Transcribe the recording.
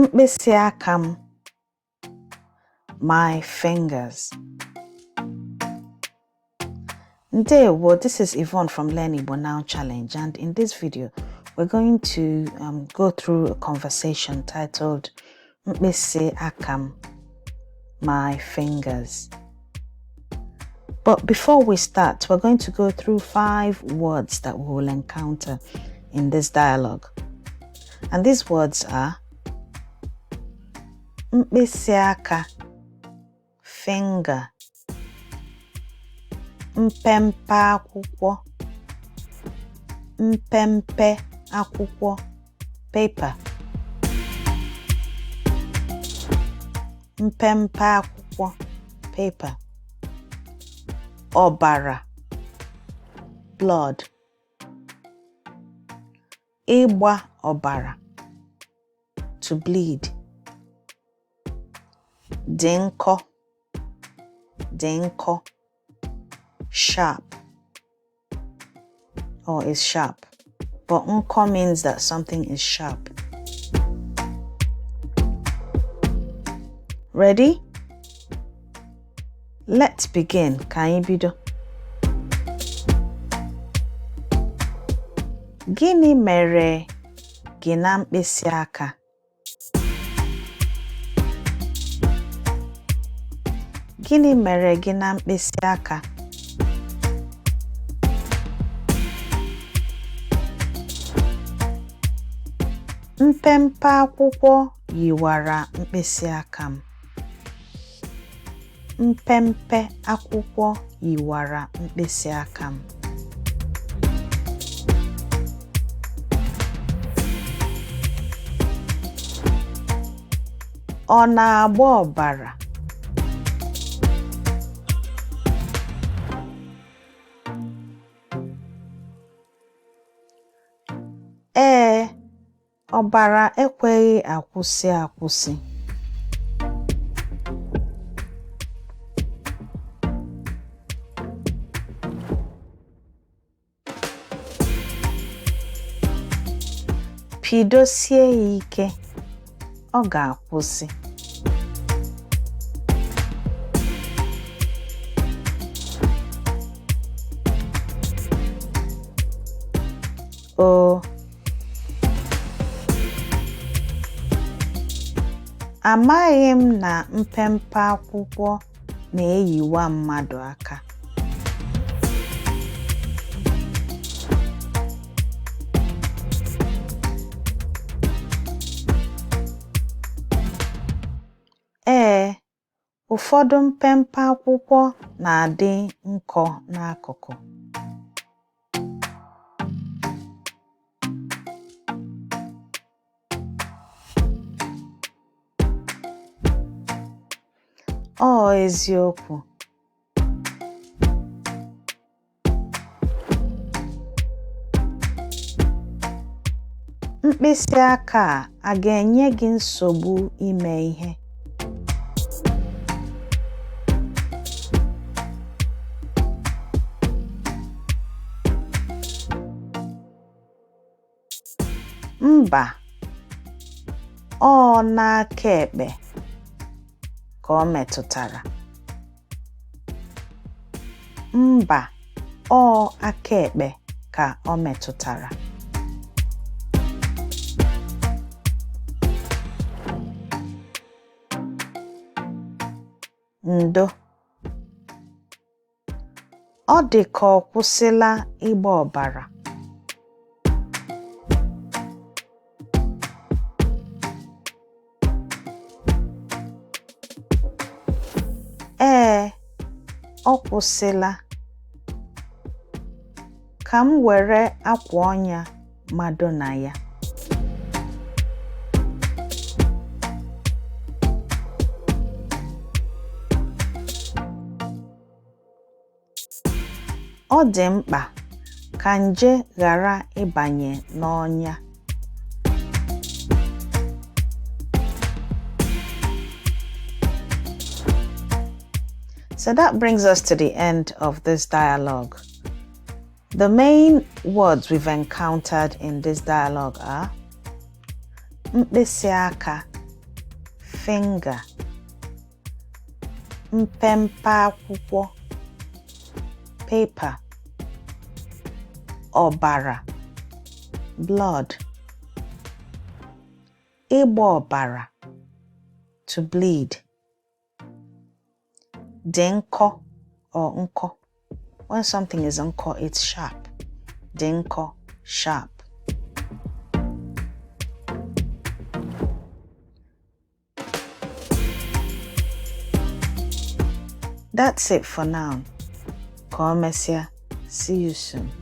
Mkpisi aka m, my fingers. Ndewo, this is Yvonne from Learn Igbo Now Challenge, and in this video we're going to go through a conversation titled Mkpisi aka m, my fingers. But before we start, we're going to go through 5 words that we will encounter in this dialogue. And these words are Mkpisi aka, finger. Mpempe akwụkwọ, mpempe akwụkwọ, paper. Mpempe akwụkwọ, paper. Ọbara, blood. Ịgba ọbara, to bleed. Dị nkọ, dị nkọ, sharp, or is sharp, but nkọ means that something is sharp. Ready? Let's begin. Ka anyị bido. Gịnị mere gị na mkpịsị aka? Gịnị mere gị na mkpịsị aka? Mpempe akwụkwọ yiwara mkpịsị aka m. Mpempe akwụkwọ yiwara mkpịsị aka m. Ọ na-agba ọbara? Ee, ọbara ekweghị akwụsị akwụsị. Pidosie ya ike, ọ ga-akwụsị. O, amaghị m na mpempe akwụkwọ na-eyiwa mmadụ aka. Ee, ụfọdụ mpempe akwụkwọ na-adị nkọ n'akụkụ. Ọ eziokwu. Mkpịsị aka a ga-enye gị nsogbu ime ihe? Mba, ọ n'aka ekpe ka ọ metụtara. Mba, ọ aka ekpe ka ọ metụtara. Ndo, ọ dị ka ọ kwụsịla ịgba ọbara. Ee, ọ kwụsịla. Ka m were akwa ọnya mado na ya. Ọ dị mkpa ka nje ghara ịbanye n'ọnya. So that brings us to the end of this dialogue. The main words we've encountered in this dialogue are Mkpisi aka, finger, mpempe akwụkwọ, paper, ọbara, blood, ịgba ọbara, to bleed, dị nkọ or nkọ. When something is nkọ, it's sharp. Dị nkọ, sharp. That's it for now. Ka o mesịa. See you soon.